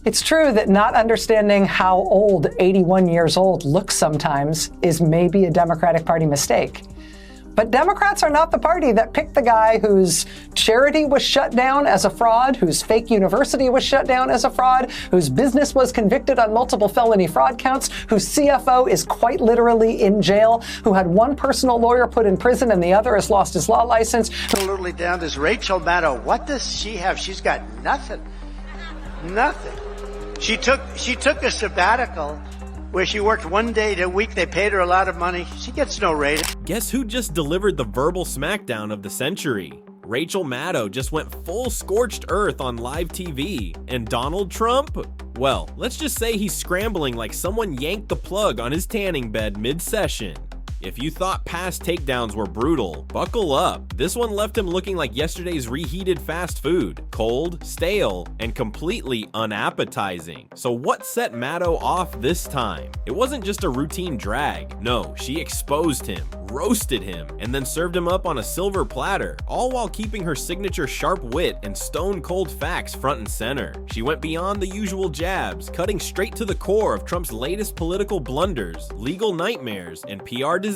It's true that not understanding how old 81 years old looks sometimes is maybe a Democratic Party mistake. But Democrats are not the party that picked the guy whose charity was shut down as a fraud, whose fake university was shut down as a fraud, whose business was convicted on multiple felony fraud counts, whose CFO is quite literally in jail, who had one personal lawyer put in prison and the other has lost his law license. Absolutely down. This Rachel Maddow, what does she have? She's got nothing. Nothing. She took a sabbatical where she worked 1 day a week. They paid her a lot of money. She gets no rating. Guess who just delivered the verbal smackdown of the century? Rachel Maddow just went full scorched earth on live TV. And Donald Trump? Well, let's just say he's scrambling like someone yanked the plug on his tanning bed mid-session. If you thought past takedowns were brutal, buckle up. This one left him looking like yesterday's reheated fast food. Cold, stale, and completely unappetizing. So what set Maddow off this time? It wasn't just a routine drag. No, she exposed him, roasted him, and then served him up on a silver platter, all while keeping her signature sharp wit and stone-cold facts front and center. She went beyond the usual jabs, cutting straight to the core of Trump's latest political blunders, legal nightmares, and PR disasters.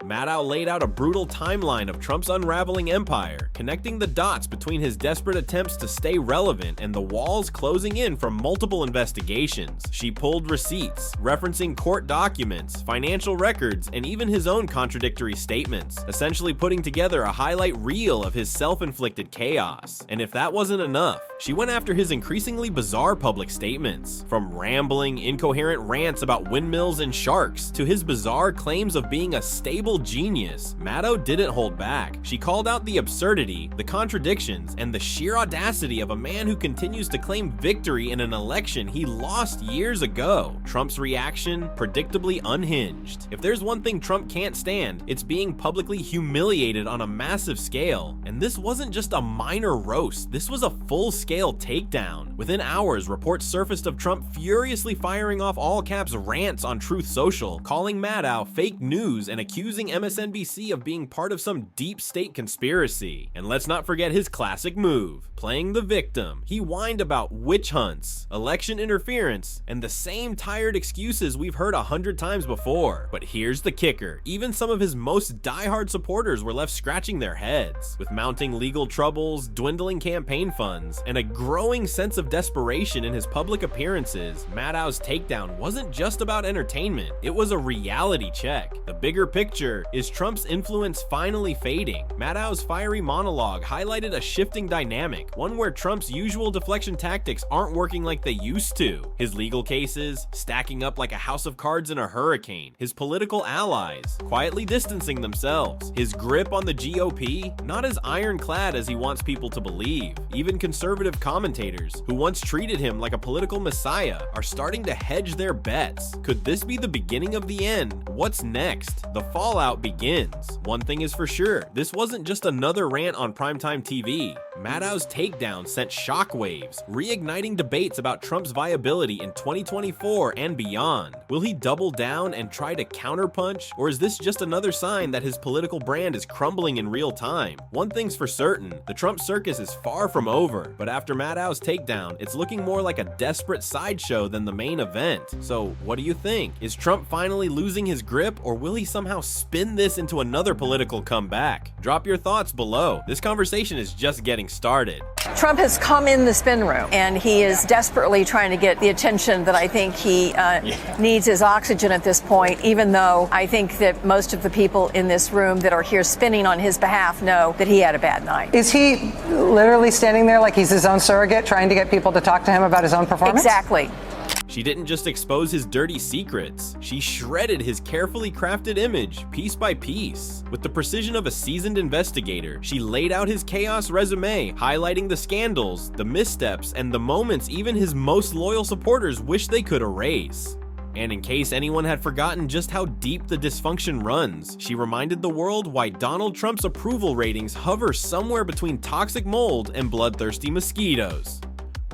Maddow laid out a brutal timeline of Trump's unraveling empire, connecting the dots between his desperate attempts to stay relevant and the walls closing in from multiple investigations. She pulled receipts, referencing court documents, financial records, and even his own contradictory statements, essentially putting together a highlight reel of his self-inflicted chaos. And if that wasn't enough, she went after his increasingly bizarre public statements, from rambling, incoherent rants about windmills and sharks to his bizarre claims of being a stable genius. Maddow didn't hold back. She called out the absurdity, the contradictions, and the sheer audacity of a man who continues to claim victory in an election he lost years ago. Trump's reaction, predictably unhinged. If there's one thing Trump can't stand, it's being publicly humiliated on a massive scale. And this wasn't just a minor roast, this was a full-scale takedown. Within hours, reports surfaced of Trump furiously firing off all-caps rants on Truth Social, calling Maddow fake news and accusing MSNBC of being part of some deep state conspiracy. And let's not forget his classic move, playing the victim. He whined about witch hunts, election interference, and the same tired excuses we've heard 100 times before. But here's the kicker. Even some of his most diehard supporters were left scratching their heads. With mounting legal troubles, dwindling campaign funds, and a growing sense of desperation in his public appearances, Maddow's takedown wasn't just about entertainment, it was a reality check. The bigger picture is Trump's influence finally fading. Maddow's fiery monologue highlighted a shifting dynamic, one where Trump's usual deflection tactics aren't working like they used to. His legal cases stacking up like a house of cards in a hurricane. His political allies quietly distancing themselves. His grip on the GOP not as ironclad as he wants people to believe. Even conservative commentators, who once treated him like a political messiah, are starting to hedge their bets. Could this be the beginning of the end? What's next? The fallout begins. One thing is for sure, this wasn't just another rant on primetime TV. Maddow's takedown sent shockwaves, reigniting debates about Trump's viability in 2024 and beyond. Will he double down and try to counterpunch, or is this just another sign that his political brand is crumbling in real time? One thing's for certain, the Trump circus is far from over, but after Maddow's takedown, it's looking more like a desperate sideshow than the main event. So what do you think? Is Trump finally losing his grip, or will he somehow spin this into another political comeback? Drop your thoughts below. This conversation is just getting started. Trump has come in the spin room, and he is desperately trying to get the attention that I think he needs as oxygen at this point, even though I think that most of the people in this room that are here spinning on his behalf know that he had a bad night. Is he literally standing there like he's his own surrogate, trying to get people to talk to him about his own performance? Exactly. She didn't just expose his dirty secrets, she shredded his carefully crafted image piece by piece. With the precision of a seasoned investigator, she laid out his chaos resume, highlighting the scandals, the missteps, and the moments even his most loyal supporters wish they could erase. And in case anyone had forgotten just how deep the dysfunction runs, she reminded the world why Donald Trump's approval ratings hover somewhere between toxic mold and bloodthirsty mosquitoes.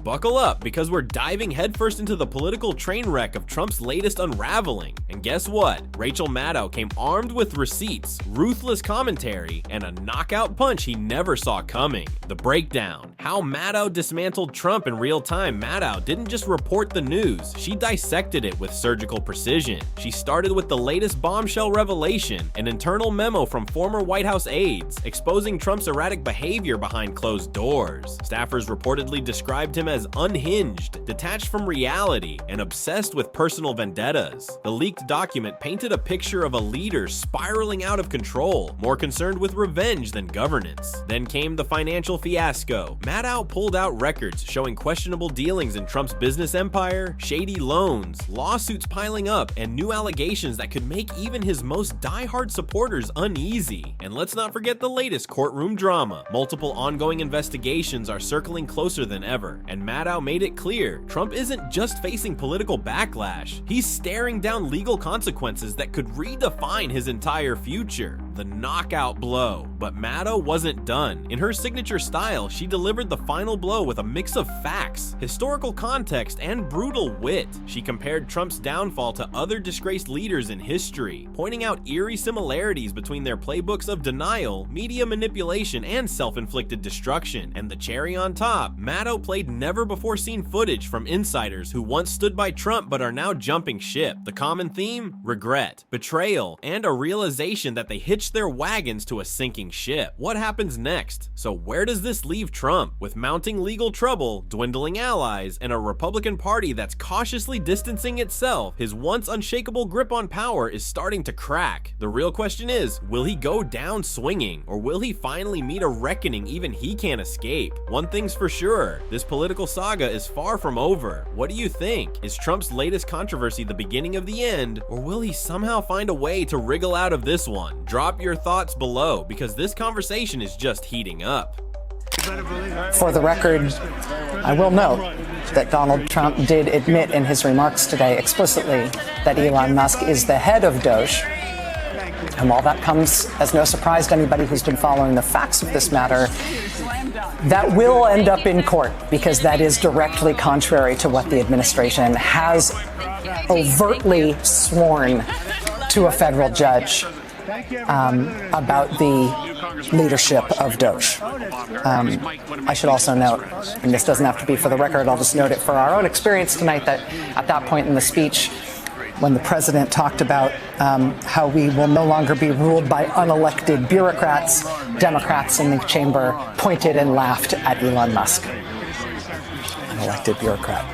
Buckle up, because we're diving headfirst into the political train wreck of Trump's latest unraveling. And guess what? Rachel Maddow came armed with receipts, ruthless commentary, and a knockout punch he never saw coming. The breakdown: how Maddow dismantled Trump in real time. Maddow didn't just report the news, she dissected it with surgical precision. She started with the latest bombshell revelation, an internal memo from former White House aides, exposing Trump's erratic behavior behind closed doors. Staffers reportedly described him as unhinged, detached from reality, and obsessed with personal vendettas. The leaked document painted a picture of a leader spiraling out of control, more concerned with revenge than governance. Then came the financial fiasco. Maddow pulled out records showing questionable dealings in Trump's business empire, shady loans, lawsuits piling up, and new allegations that could make even his most diehard supporters uneasy. And let's not forget the latest courtroom drama. Multiple ongoing investigations are circling closer than ever, and Maddow made it clear Trump isn't just facing political backlash, he's staring down legal consequences that could redefine his entire future. The knockout blow. But Maddow wasn't done. In her signature style, she delivered the final blow with a mix of facts, historical context, and brutal wit. She compared Trump's downfall to other disgraced leaders in history, pointing out eerie similarities between their playbooks of denial, media manipulation, and self-inflicted destruction. And the cherry on top, Maddow played never-before-seen footage from insiders who once stood by Trump but are now jumping ship. The common theme? Regret, betrayal, and a realization that they hitched their wagons to a sinking ship. What happens next? So where does this leave Trump? With mounting legal trouble, dwindling allies, and a Republican Party that's cautiously distancing itself, his once unshakable grip on power is starting to crack. The real question is, will he go down swinging, or will he finally meet a reckoning even he can't escape? One thing's for sure, this political saga is far from over. What do you think? Is Trump's latest controversy the beginning of the end, or will he somehow find a way to wriggle out of this one? Drop your thoughts below, because this conversation is just heating up. For the record, I will note that Donald Trump did admit in his remarks today explicitly that Elon Musk is the head of Doge. And while that comes as no surprise to anybody who's been following the facts of this matter, that will end up in court, because that is directly contrary to what the administration has overtly sworn to a federal judge about the leadership of Doge. I should also note, and this doesn't have to be for the record, I'll just note it for our own experience tonight, that at that point in the speech, when the president talked about how we will no longer be ruled by unelected bureaucrats, Democrats in the chamber pointed and laughed at Elon Musk. Unelected bureaucrat.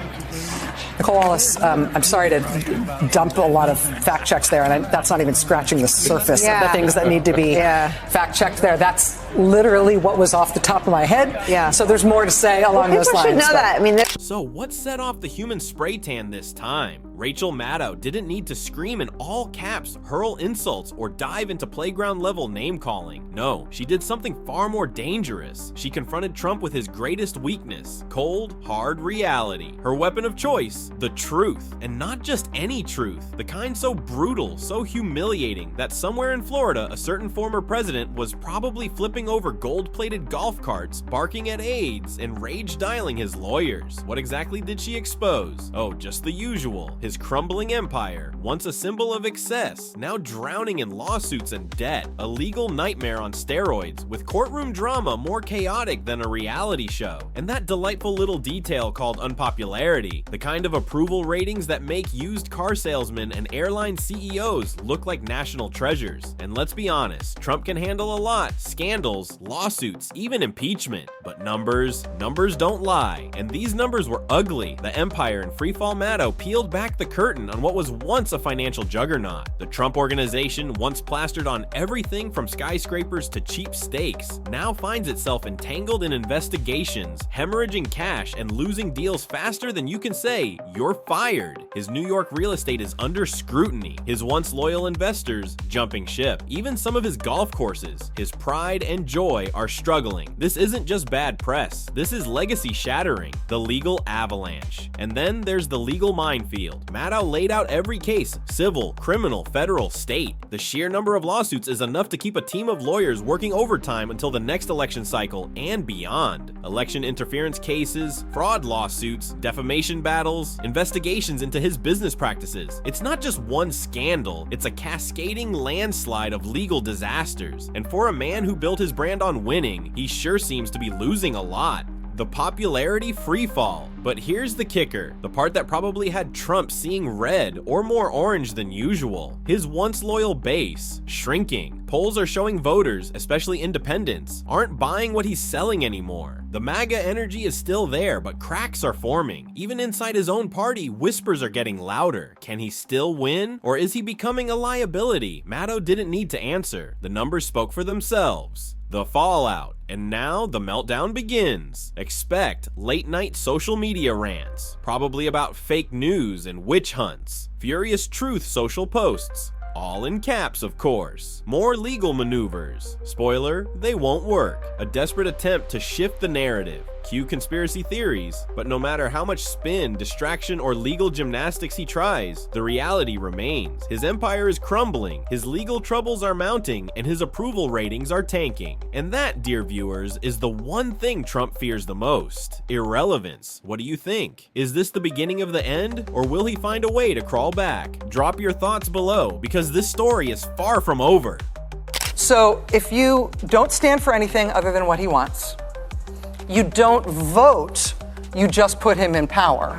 Nicole Wallace, I'm sorry to dump a lot of fact checks there, and that's not even scratching the surface of the things that need to be fact checked there. That's literally what was off the top of my head. Yeah. So there's more to say along those lines. People should know that. I mean, so what set off the human spray tan this time? Rachel Maddow didn't need to scream in all caps, hurl insults, or dive into playground level name calling. No, she did something far more dangerous. She confronted Trump with his greatest weakness: cold, hard reality. Her weapon of choice: the truth. And not just any truth, the kind so brutal, so humiliating, that somewhere in Florida, a certain former president was probably flipping over gold-plated golf carts, barking at aides, and rage-dialing his lawyers. What exactly did she expose? Oh, just the usual. His crumbling empire, once a symbol of excess, now drowning in lawsuits and debt. A legal nightmare on steroids, with courtroom drama more chaotic than a reality show. And that delightful little detail called unpopularity, the kind of approval ratings that make used car salesmen and airline CEOs look like national treasures. And let's be honest, Trump can handle a lot: scandals, lawsuits, even impeachment. But numbers don't lie. And these numbers were ugly. The empire and Freefall Maddow peeled back the curtain on what was once a financial juggernaut. The Trump Organization, once plastered on everything from skyscrapers to cheap steaks, now finds itself entangled in investigations, hemorrhaging cash and losing deals faster than you can say, "You're fired." His New York real estate is under scrutiny, his once loyal investors jumping ship, even some of his golf courses. His pride and and joy are struggling. This isn't just bad press. This is legacy shattering. The legal avalanche. And then there's the legal minefield. Maddow laid out every case: civil, criminal, federal, state. The sheer number of lawsuits is enough to keep a team of lawyers working overtime until the next election cycle and beyond. Election interference cases, fraud lawsuits, defamation battles, investigations into his business practices. It's not just one scandal, it's a cascading landslide of legal disasters. And for a man who built his brand on winning, he sure seems to be losing a lot. The popularity freefall. But here's the kicker, the part that probably had Trump seeing red or more orange than usual. His once loyal base, shrinking. Polls are showing voters, especially independents, aren't buying what he's selling anymore. The MAGA energy is still there, but cracks are forming. Even inside his own party, whispers are getting louder. Can he still win? Or is he becoming a liability? Maddow didn't need to answer. The numbers spoke for themselves. The fallout, and now the meltdown begins. Expect late-night social media rants, probably about fake news and witch hunts, furious truth social posts, all in caps of course, more legal maneuvers. Spoiler, they won't work. A desperate attempt to shift the narrative. Cue conspiracy theories, but no matter how much spin, distraction, or legal gymnastics he tries, the reality remains. His empire is crumbling, his legal troubles are mounting, and his approval ratings are tanking. And that, dear viewers, is the one thing Trump fears the most: irrelevance. What do you think? Is this the beginning of the end, or will he find a way to crawl back? Drop your thoughts below, because this story is far from over. So if you don't stand for anything other than what he wants, you don't vote, you just put him in power.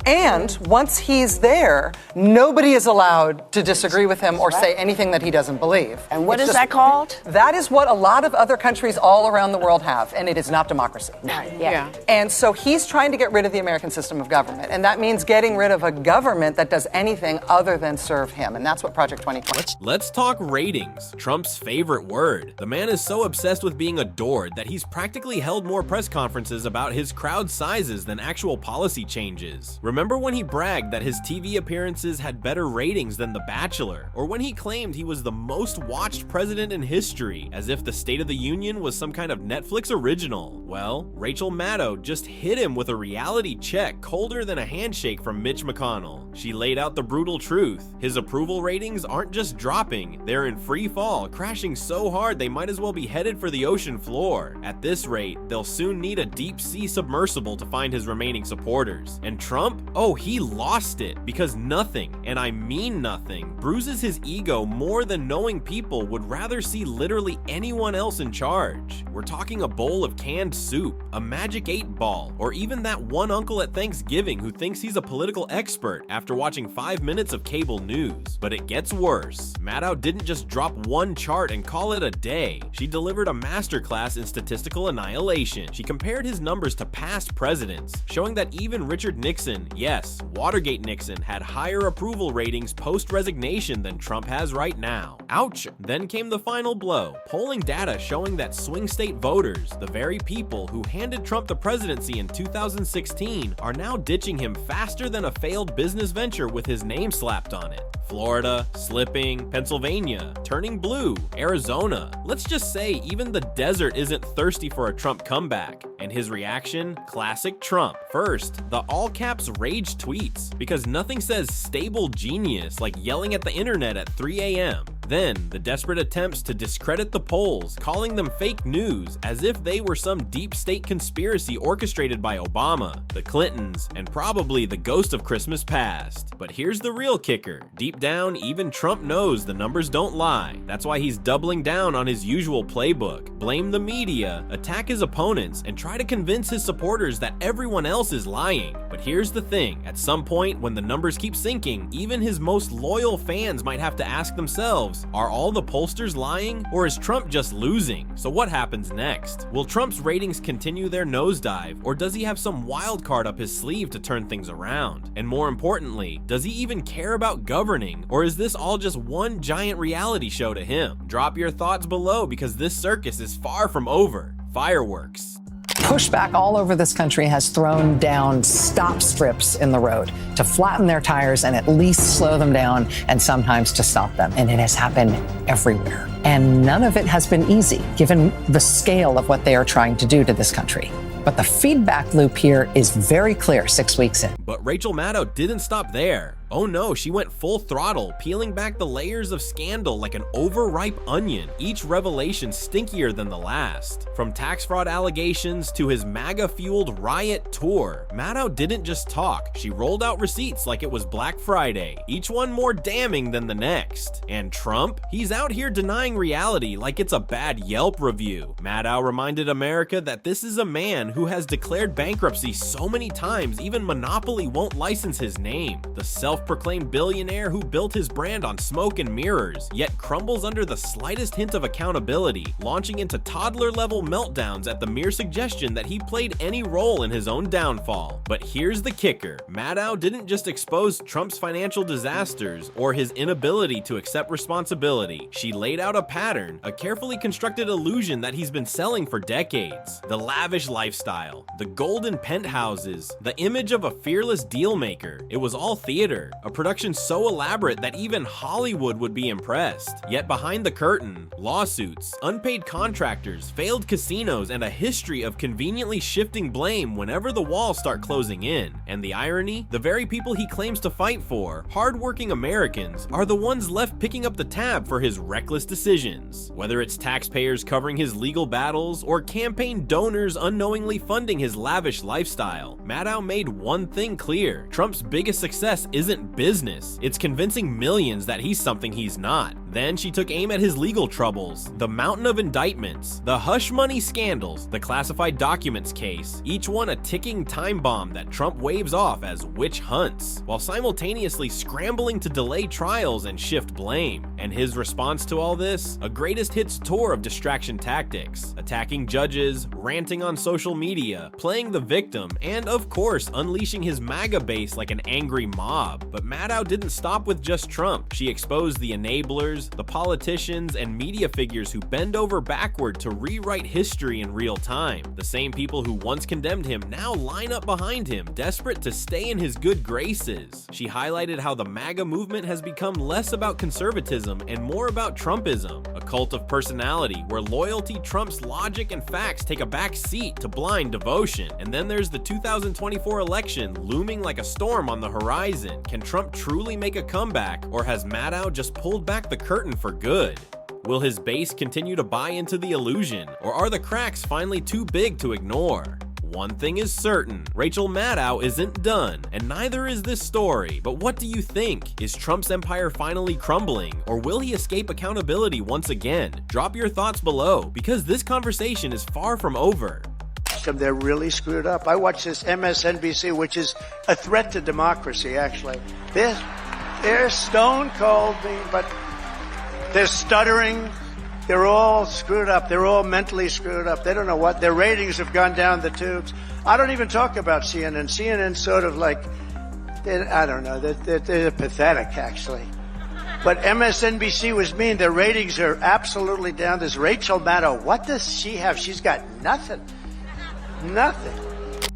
And once he's there, nobody is allowed to disagree with him or say anything that he doesn't believe. And what is that called? That is what a lot of other countries all around the world have, and it is not democracy. Yeah. And so he's trying to get rid of the American system of government, and that means getting rid of a government that does anything other than serve him, and that's what Project 2020. Let's talk ratings, Trump's favorite word. The man is so obsessed with being adored that he's practically held more press conferences about his crowd sizes than actual policy changes. Remember when he bragged that his TV appearances had better ratings than The Bachelor, or when he claimed he was the most watched president in history, as if the State of the Union was some kind of Netflix original? Well, Rachel Maddow just hit him with a reality check colder than a handshake from Mitch McConnell. She laid out the brutal truth. His approval ratings aren't just dropping, they're in free fall, crashing so hard they might as well be headed for the ocean floor. At this rate, they'll soon need a deep sea submersible to find his remaining supporters. And Trump? Oh, he lost it, because nothing, and I mean nothing, bruises his ego more than knowing people would rather see literally anyone else in charge. We're talking a bowl of canned soup, a magic 8-ball, or even that one uncle at Thanksgiving who thinks he's a political expert after watching 5 minutes of cable news. But it gets worse. Maddow didn't just drop one chart and call it a day. She delivered a masterclass in statistical annihilation. She compared his numbers to past presidents, showing that even Richard Nixon, yes, Watergate Nixon, had higher approval ratings post-resignation than Trump has right now. Ouch! Then came the final blow. Polling data showing that swing state voters, the very people who handed Trump the presidency in 2016, are now ditching him faster than a failed business venture with his name slapped on it. Florida, slipping, Pennsylvania, turning blue, Arizona. Let's just say even the desert isn't thirsty for a Trump comeback. And his reaction? Classic Trump. First, the all-caps rage tweets, because nothing says stable genius like yelling at the internet at 3 a.m. Then, the desperate attempts to discredit the polls, calling them fake news as if they were some deep state conspiracy orchestrated by Obama, the Clintons, and probably the ghost of Christmas past. But here's the real kicker. Deep down, even Trump knows the numbers don't lie. That's why he's doubling down on his usual playbook. Blame the media, attack his opponents, and try to convince his supporters that everyone else is lying. But here's the thing, at some point when the numbers keep sinking, even his most loyal fans might have to ask themselves, are all the pollsters lying, or is Trump just losing? So what happens next? Will Trump's ratings continue their nosedive, or does he have some wild card up his sleeve to turn things around? And more importantly, does he even care about governing, or is this all just one giant reality show to him? Drop your thoughts below, because this circus is far from over. Fireworks. Pushback all over this country has thrown down stop strips in the road to flatten their tires and at least slow them down and sometimes to stop them. And it has happened everywhere. And none of it has been easy, given the scale of what they are trying to do to this country. But the feedback loop here is very clear 6 weeks in. But Rachel Maddow didn't stop there. Oh no, she went full throttle, peeling back the layers of scandal like an overripe onion, each revelation stinkier than the last. From tax fraud allegations to his MAGA-fueled riot tour, Maddow didn't just talk, she rolled out receipts like it was Black Friday, each one more damning than the next. And Trump? He's out here denying reality like it's a bad Yelp review. Maddow reminded America that this is a man who has declared bankruptcy so many times even Monopoly won't license his name. The self-proclaimed billionaire who built his brand on smoke and mirrors, yet crumbles under the slightest hint of accountability, launching into toddler-level meltdowns at the mere suggestion that he played any role in his own downfall. But here's the kicker. Maddow didn't just expose Trump's financial disasters or his inability to accept responsibility. She laid out a pattern, a carefully constructed illusion that he's been selling for decades. The lavish lifestyle, the golden penthouses, the image of a fearless dealmaker. It was all theater. A production so elaborate that even Hollywood would be impressed. Yet behind the curtain, lawsuits, unpaid contractors, failed casinos, and a history of conveniently shifting blame whenever the walls start closing in. And the irony? The very people he claims to fight for, hardworking Americans, are the ones left picking up the tab for his reckless decisions. Whether it's taxpayers covering his legal battles or campaign donors unknowingly funding his lavish lifestyle, Maddow made one thing clear. Trump's biggest success isn't business, it's convincing millions that he's something he's not. Then she took aim at his legal troubles, the mountain of indictments, the hush money scandals, the classified documents case, each one a ticking time bomb that Trump waves off as witch hunts, while simultaneously scrambling to delay trials and shift blame. And his response to all this? A greatest hits tour of distraction tactics, attacking judges, ranting on social media, playing the victim, and of course unleashing his MAGA base like an angry mob. But Maddow didn't stop with just Trump. She exposed the enablers, the politicians, and media figures who bend over backward to rewrite history in real time. The same people who once condemned him now line up behind him, desperate to stay in his good graces. She highlighted how the MAGA movement has become less about conservatism and more about Trumpism, a cult of personality where loyalty trumps logic and facts take a back seat to blind devotion. And then there's the 2024 election looming like a storm on the horizon. Can Trump truly make a comeback, or has Maddow just pulled back the curtain for good? Will his base continue to buy into the illusion, or are the cracks finally too big to ignore? One thing is certain, Rachel Maddow isn't done, and neither is this story. But what do you think? Is Trump's empire finally crumbling, or will he escape accountability once again? Drop your thoughts below, because this conversation is far from over. They're really screwed up. I watch this MSNBC, which is a threat to democracy, actually. They're stone cold, but they're stuttering. They're all screwed up. They're all mentally screwed up. They don't know what. Their ratings have gone down the tubes. I don't even talk about CNN. CNN's sort of like, I don't know, they're pathetic, actually. But MSNBC was mean. Their ratings are absolutely down. There's Rachel Maddow. What does she have? She's got nothing. Nothing.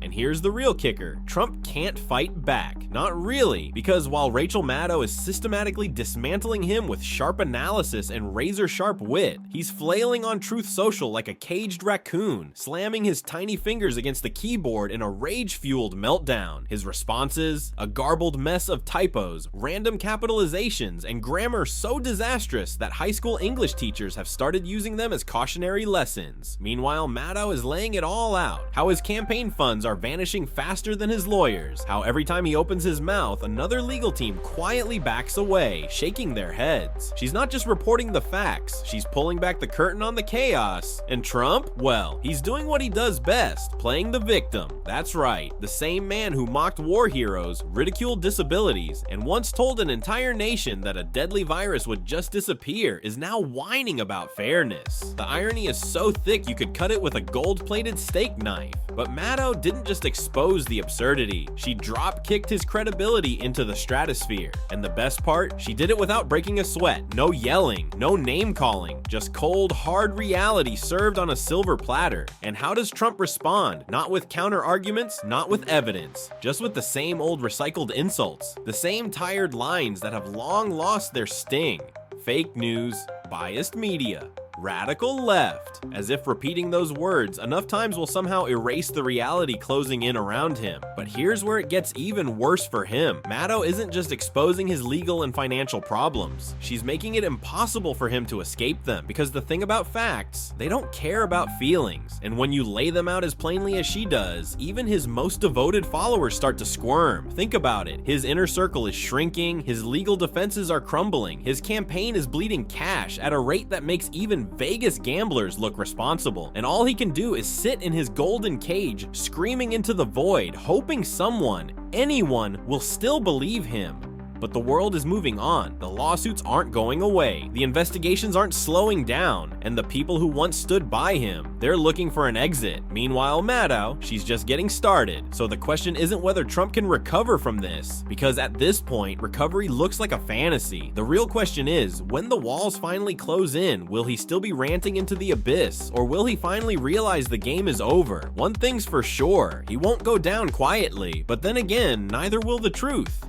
And here's the real kicker. Trump can't fight back. Not really, because while Rachel Maddow is systematically dismantling him with sharp analysis and razor-sharp wit, he's flailing on Truth Social like a caged raccoon, slamming his tiny fingers against the keyboard in a rage-fueled meltdown. His responses? A garbled mess of typos, random capitalizations, and grammar so disastrous that high school English teachers have started using them as cautionary lessons. Meanwhile, Maddow is laying it all out. How his campaign funds are vanishing faster than his lawyers, how every time he opens his mouth, another legal team quietly backs away, shaking their heads. She's not just reporting the facts, she's pulling back the curtain on the chaos. And Trump? Well, he's doing what he does best, playing the victim. That's right, the same man who mocked war heroes, ridiculed disabilities, and once told an entire nation that a deadly virus would just disappear is now whining about fairness. The irony is so thick you could cut it with a gold-plated steak knife. But Maddow didn't just expose the absurdity, she drop-kicked his credibility into the stratosphere. And the best part, she did it without breaking a sweat, no yelling, no name-calling, just cold, hard reality served on a silver platter. And how does Trump respond? Not with counter-arguments, not with evidence, just with the same old recycled insults, the same tired lines that have long lost their sting. Fake news, biased media, radical left. As if repeating those words enough times will somehow erase the reality closing in around him. But here's where it gets even worse for him. Maddow isn't just exposing his legal and financial problems. She's making it impossible for him to escape them, because the thing about facts, they don't care about feelings. And when you lay them out as plainly as she does, even his most devoted followers start to squirm. Think about it. His inner circle is shrinking, his legal defenses are crumbling, his campaign is bleeding cash at a rate that makes even Vegas gamblers look responsible, and all he can do is sit in his golden cage, screaming into the void, hoping someone, anyone, will still believe him. But the world is moving on, the lawsuits aren't going away, the investigations aren't slowing down, and the people who once stood by him, they're looking for an exit. Meanwhile, Maddow, she's just getting started. So the question isn't whether Trump can recover from this, because at this point, recovery looks like a fantasy. The real question is, when the walls finally close in, will he still be ranting into the abyss, or will he finally realize the game is over? One thing's for sure, he won't go down quietly, but then again, neither will the truth.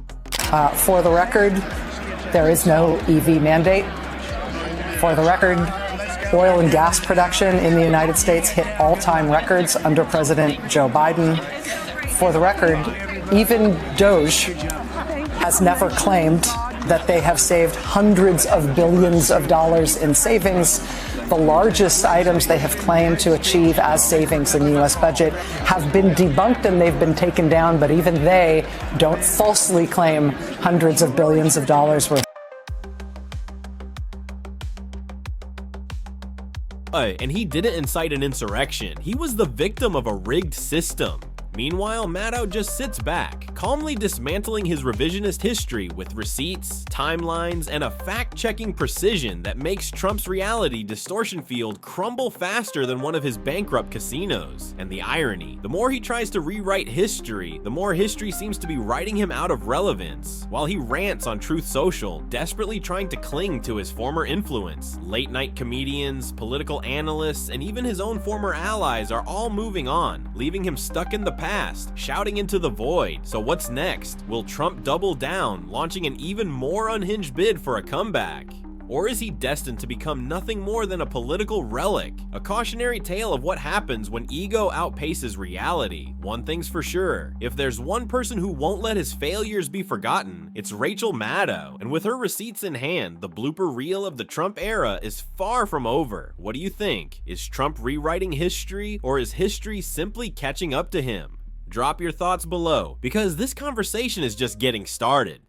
For the record, there is no EV mandate. For the record, oil and gas production in the United States hit all-time records under President Joe Biden. For the record, even Doge has never claimed that they have saved hundreds of billions of dollars in savings. The largest items they have claimed to achieve as savings in the U.S. budget have been debunked and they've been taken down, but even they don't falsely claim hundreds of billions of dollars worth. And he didn't incite an insurrection. He was the victim of a rigged system. Meanwhile, Maddow just sits back, calmly dismantling his revisionist history with receipts, timelines, and a fact-checking precision that makes Trump's reality distortion field crumble faster than one of his bankrupt casinos. And the irony, the more he tries to rewrite history, the more history seems to be writing him out of relevance. While he rants on Truth Social, desperately trying to cling to his former influence, late-night comedians, political analysts, and even his own former allies are all moving on, leaving him stuck in the past, shouting into the void. So what's next? Will Trump double down, launching an even more unhinged bid for a comeback? Or is he destined to become nothing more than a political relic? A cautionary tale of what happens when ego outpaces reality. One thing's for sure, if there's one person who won't let his failures be forgotten, it's Rachel Maddow. And with her receipts in hand, the blooper reel of the Trump era is far from over. What do you think? Is Trump rewriting history, or is history simply catching up to him? Drop your thoughts below, because this conversation is just getting started.